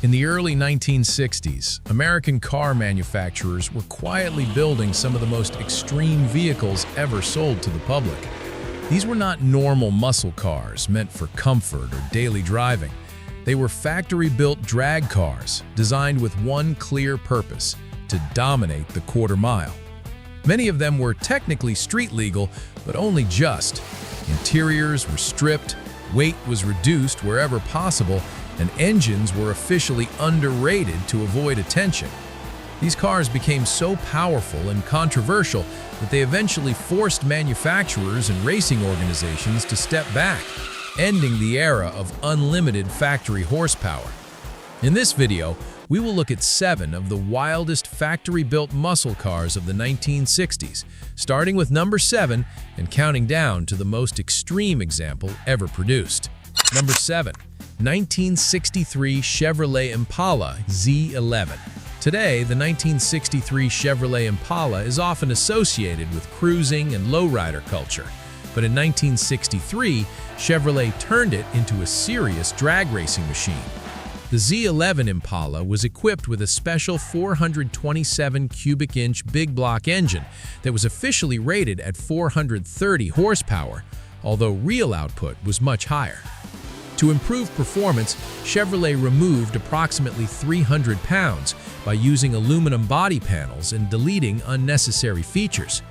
In the early 1960s, American car manufacturers were quietly building some of the most extreme vehicles ever sold to the public. These were not normal muscle cars meant for comfort or daily driving. They were factory-built drag cars designed with one clear purpose: to dominate the quarter mile. Many of them were technically street legal, but only just. Interiors were stripped, weight was reduced wherever possible, and engines were officially underrated to avoid attention. These cars became so powerful and controversial that they eventually forced manufacturers and racing organizations to step back, ending the era of unlimited factory horsepower. In this video, we will look at 7 of the wildest factory-built muscle cars of the 1960s, starting with number 7 and counting down to the most extreme example ever produced. Number 7. 1963 Chevrolet Impala Z11. Today, the 1963 Chevrolet Impala is often associated with cruising and lowrider culture, but in 1963, Chevrolet turned it into a serious drag racing machine. The Z11 Impala was equipped with a special 427 cubic inch big block engine that was officially rated at 430 horsepower, although real output was much higher. To improve performance, Chevrolet removed approximately 300 pounds by using aluminum body panels and deleting unnecessary features.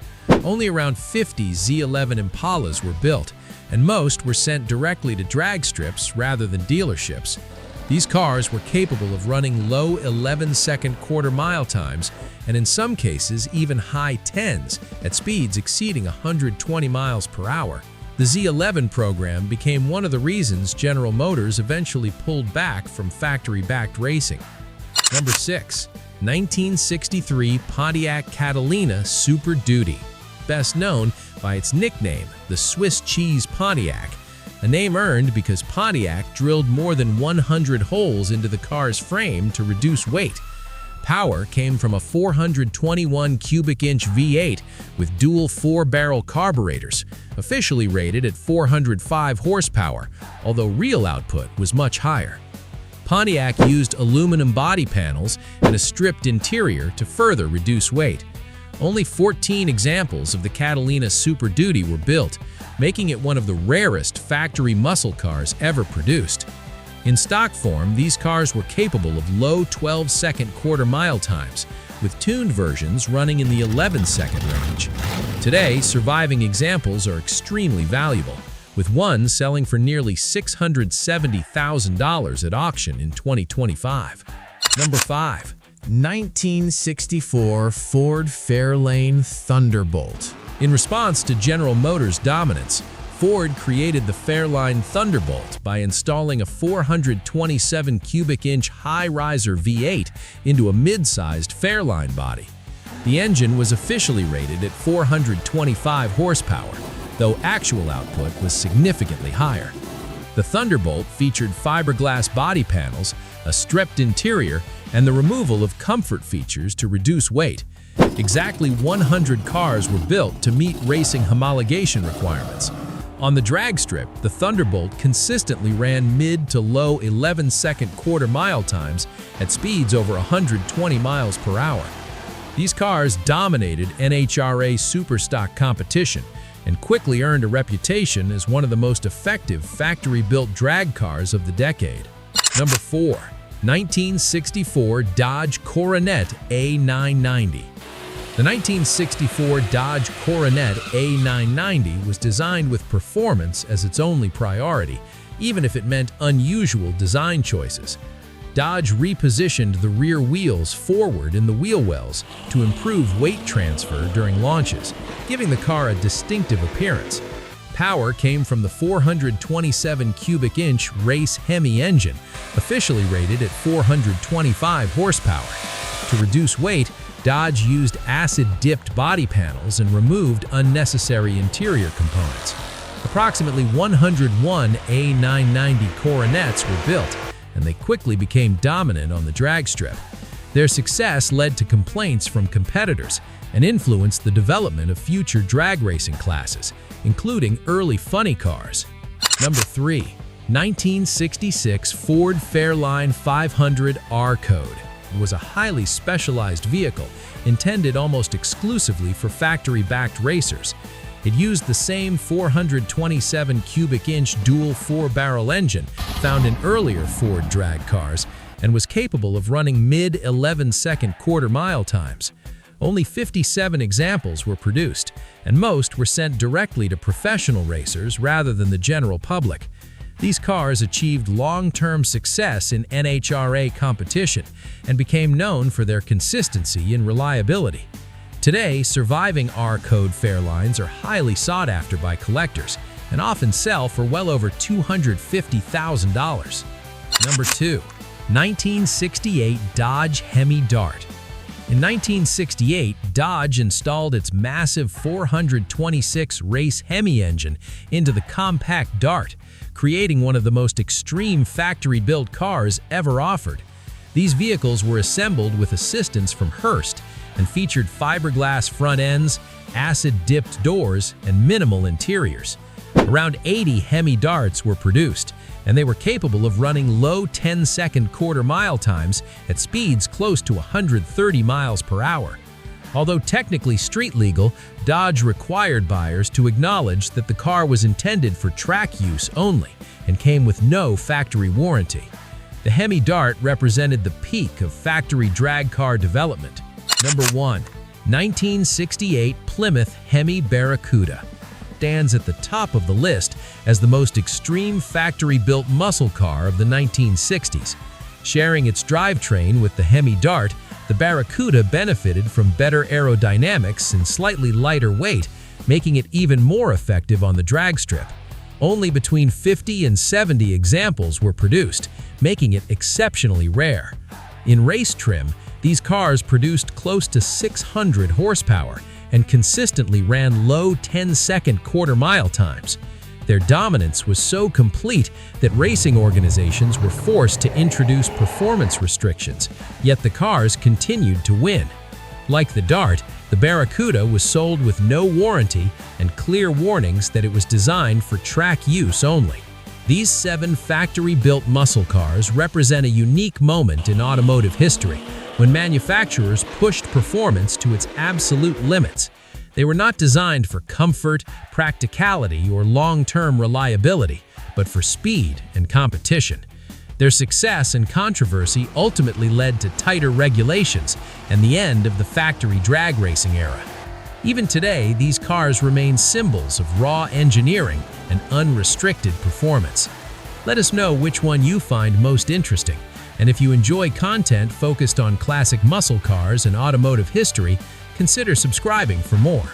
Only around 50 Z11 Impalas were built, and most were sent directly to drag strips rather than dealerships. These cars were capable of running low 11-second quarter-mile times, and in some cases even high 10s at speeds exceeding 120 miles per hour. The Z11 program became one of the reasons General Motors eventually pulled back from factory-backed racing. Number 6. 1963 Pontiac Catalina Super Duty. Best known by its nickname, the Swiss Cheese Pontiac, a name earned because Pontiac drilled more than 100 holes into the car's frame to reduce weight. Power came from a 421 cubic inch V8 with dual 4-barrel carburetors, officially rated at 405 horsepower, although real output was much higher. Pontiac used aluminum body panels and a stripped interior to further reduce weight. Only 14 examples of the Catalina Super Duty were built, making it one of the rarest factory muscle cars ever produced. In stock form, these cars were capable of low 12-second quarter-mile times, with tuned versions running in the 11-second range. Today, surviving examples are extremely valuable, with one selling for nearly $670,000 at auction in 2025. Number 5. 1964 Ford Fairlane Thunderbolt. In response to General Motors' dominance, Ford created the Fairlane Thunderbolt by installing a 427 cubic inch high-riser V8 into a mid-sized Fairlane body. The engine was officially rated at 425 horsepower, though actual output was significantly higher. The Thunderbolt featured fiberglass body panels, a stripped interior, and the removal of comfort features to reduce weight. Exactly 100 cars were built to meet racing homologation requirements. On the drag strip, the Thunderbolt consistently ran mid to low 11-second quarter-mile times at speeds over 120 miles per hour. These cars dominated NHRA Superstock competition and quickly earned a reputation as one of the most effective factory-built drag cars of the decade. Number 4. 1964 Dodge Coronet A990. The 1964 Dodge Coronet A990 was designed with performance as its only priority, even if it meant unusual design choices. Dodge repositioned the rear wheels forward in the wheel wells to improve weight transfer during launches, giving the car a distinctive appearance. Power came from the 427 cubic inch race Hemi engine, officially rated at 425 horsepower. To reduce weight, Dodge used acid-dipped body panels and removed unnecessary interior components. Approximately 101 A990 Coronets were built, and they quickly became dominant on the drag strip. Their success led to complaints from competitors and influenced the development of future drag racing classes, including early funny cars. Number 3. 1966 Ford Fairlane 500 R-Code was a highly specialized vehicle intended almost exclusively for factory-backed racers. It used the same 427 cubic inch dual 4-barrel engine found in earlier Ford drag cars and was capable of running mid-11-second quarter-mile times. Only 57 examples were produced, and most were sent directly to professional racers rather than the general public. These cars achieved long-term success in NHRA competition and became known for their consistency and reliability. Today, surviving R-Code Fairlines are highly sought after by collectors and often sell for well over $250,000. Number 2. 1968 Dodge Hemi-Dart. In 1968, Dodge installed its massive 426 race Hemi engine into the compact Dart, creating one of the most extreme factory-built cars ever offered. These vehicles were assembled with assistance from Hurst and featured fiberglass front ends, acid-dipped doors, and minimal interiors. Around 80 Hemi Darts were produced, and they were capable of running low 10-second quarter-mile times at speeds close to 130 miles per hour. Although technically street legal, Dodge required buyers to acknowledge that the car was intended for track use only and came with no factory warranty. The Hemi Dart represented the peak of factory drag car development. Number 1. 1968 Plymouth Hemi Barracuda stands at the top of the list as the most extreme factory-built muscle car of the 1960s. Sharing its drivetrain with the Hemi Dart, the Barracuda benefited from better aerodynamics and slightly lighter weight, making it even more effective on the drag strip. Only between 50 and 70 examples were produced, making it exceptionally rare. In race trim, these cars produced close to 600 horsepower and consistently ran low 10-second quarter-mile times. Their dominance was so complete that racing organizations were forced to introduce performance restrictions, yet the cars continued to win. Like the Dart, the Barracuda was sold with no warranty and clear warnings that it was designed for track use only. These 7 factory-built muscle cars represent a unique moment in automotive history when manufacturers pushed performance to its absolute limits. They were not designed for comfort, practicality, or long-term reliability, but for speed and competition. Their success and controversy ultimately led to tighter regulations and the end of the factory drag racing era. Even today, these cars remain symbols of raw engineering and unrestricted performance. Let us know which one you find most interesting, and if you enjoy content focused on classic muscle cars and automotive history, consider subscribing for more.